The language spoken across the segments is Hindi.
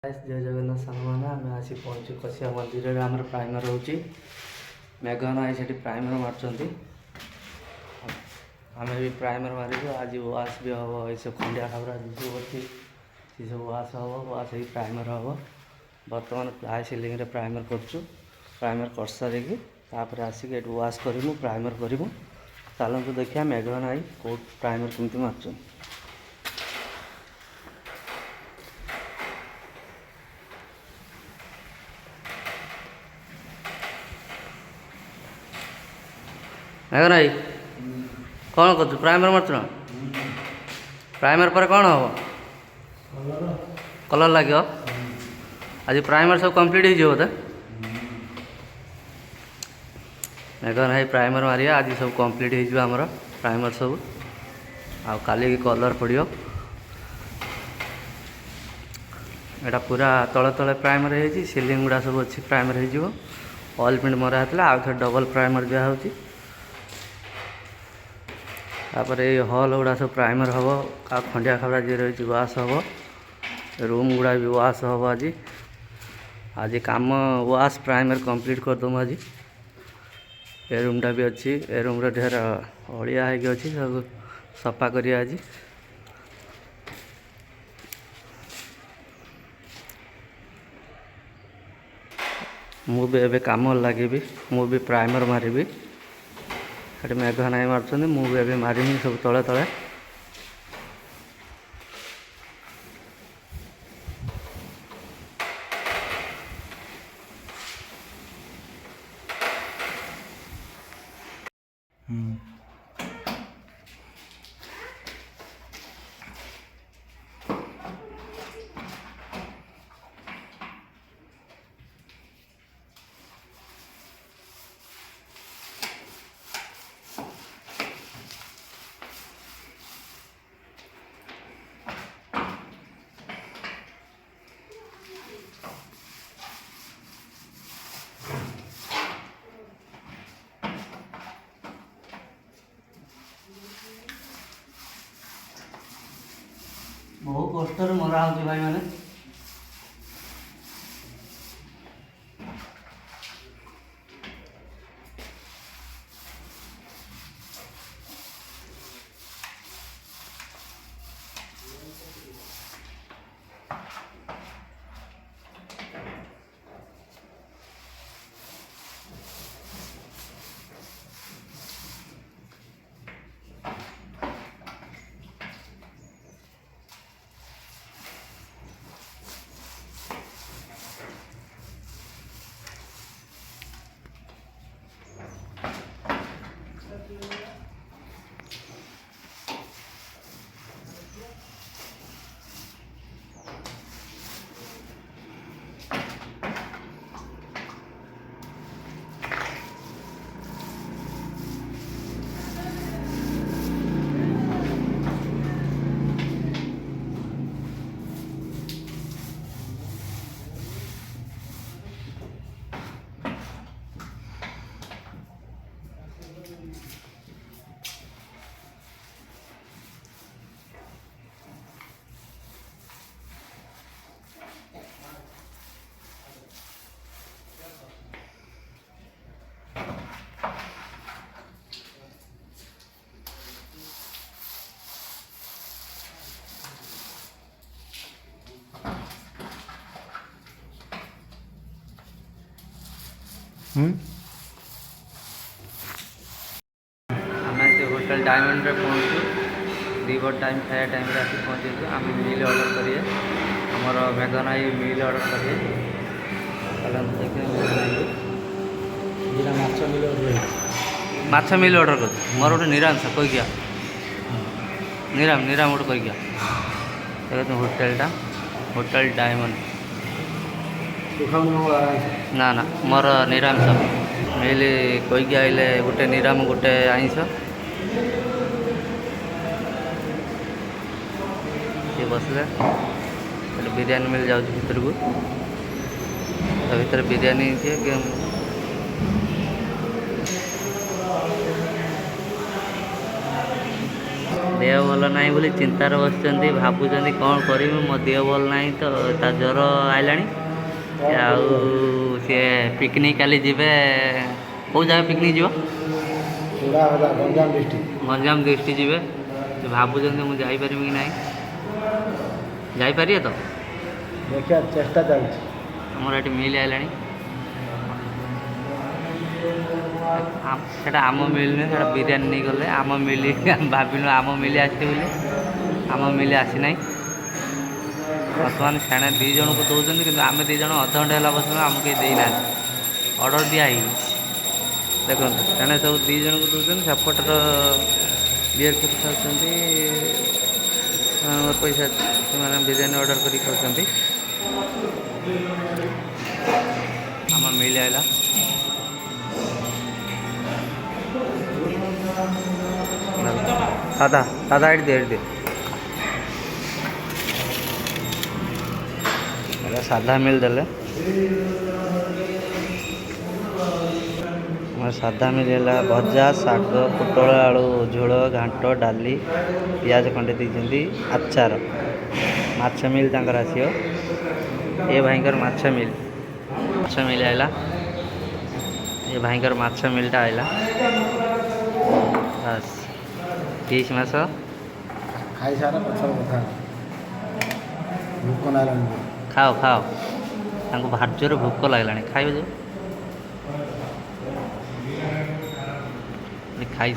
जय जगन्नाथ सांगने आम आसी पहुँचु कसिया मंदिर में आम प्राइमर होची मेघन आई से प्राइमर मार्चंती आम भी प्राइमर मारू आज वाश भी हम ये सब खंडिया खबरा सब अच्छी सी सब वाश हम वाश हो प्राइमर हम बर्तमान हाई सिलिंग रे प्राइमर करचु प्राइमर कर सारिकी आसिक वाश करूँ प्राइमर करूँ चलतु देखिए मेघन आई कौ प्राइमर केमती मार्च मेघन आई कौन कर प्राइमर मार्च प्राइमर पर कौन हम कलर लगे आज प्राइमर सब कंप्लीट हो बोधे मेघन भाई प्राइमर मारिया आज सब कंप्लीट हो आमर प्राइमर सब आ काली कलर पड़ो एटा पूरा तले तले प्राइमर हो सिलिंग गुड़ा सब अच्छी प्राइमर हो ऑयल पेंट मरा होता आउ थे डबल प्राइमर दिया होची तापर ये हॉल गुड़ा सब प्राइमर हम आ खंडिया खबरा जी रही वाश हम रूम गुड़ा भी वाश हम आज काम वाश प्राइमर कंप्लीट करदमु आज ए रूमटा भी अच्छी ए रूम ढेर अड़िया है अच्छी सब सफा करिया आज मु भी एबे काम लगे मु भी प्राइमर मारिबी ये मेघन आई मार्चंती मुझे एबे मारिमी सब तले तले बहुत कष्ट मरा हो भाई मैंने आम से होटल डायमंड रे पहुँचू दीवर टाइम खाया टाइम रे आसी पहुँचू आम मिल ऑर्डर करिए आमर मेघन आई मिल ऑर्डर करिए माछ मिल ऑर्डर कर मोर गोटे निराम से कही गया निराम गोटे कही गया देखो होटेलटा होटल डायमंड ना ना मोर निरामिष मिली कहीकि आइले गोटे निराम गोटे आइंस ये बसले बिरयानी मिल जाऊँ भितर को भीतर बिरयानी देह भल ना बोली चिंतार बस भावुं कौन करी मो देह भल ना तो ता ज्वर आइलानी सी पिकनिक काली जीवे कौ जगह पिकनिक जीव गंजाम डिस्ट्रिक्ट जीवे भावुं मुझे जापर कि ना जापर तो देखिए चेष्टा चलती आमर ये मिल आइला सेटा आम मिल नुहे बिरियानी नहीं गले आम मिल भाविनु आम मिल आसते बोली आम मिल आसी ना बर्तमान सेणे दी जन को दौरान कि आम दी जन अध घंटे है बस आमको कहीं देना अर्डर दिखाई देखो सेणे सब दी जन को दौरान सेपटर बियर कर पैसा से बिरियानी अर्डर कर आम मिल आइला सादा सादा दे सादा मिल देले सादा मिल है भजा शाग पोटल आलू झोल घाट डाली पियाज खंडे दी आचार माछ मिल तंकर आसियो ये भाईकर माछ मिल आइला ये भाईकर माछ मिलटा आइला बस फिश माछ खाई सारा पछर कथा भूक ना खाओ खाओ तांको भार जोर भोक लगलानी खाइबे जो खाई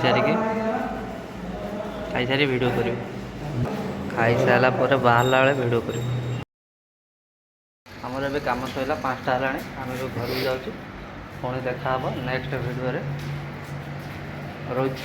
सारी वीडियो कर खाई सारा पर बाहरला बेले वीडियो कर आमर ए कम सैला 5टा है आम घर को जाऊँ पुणी देखा नेक्स्ट वीडियो रोज।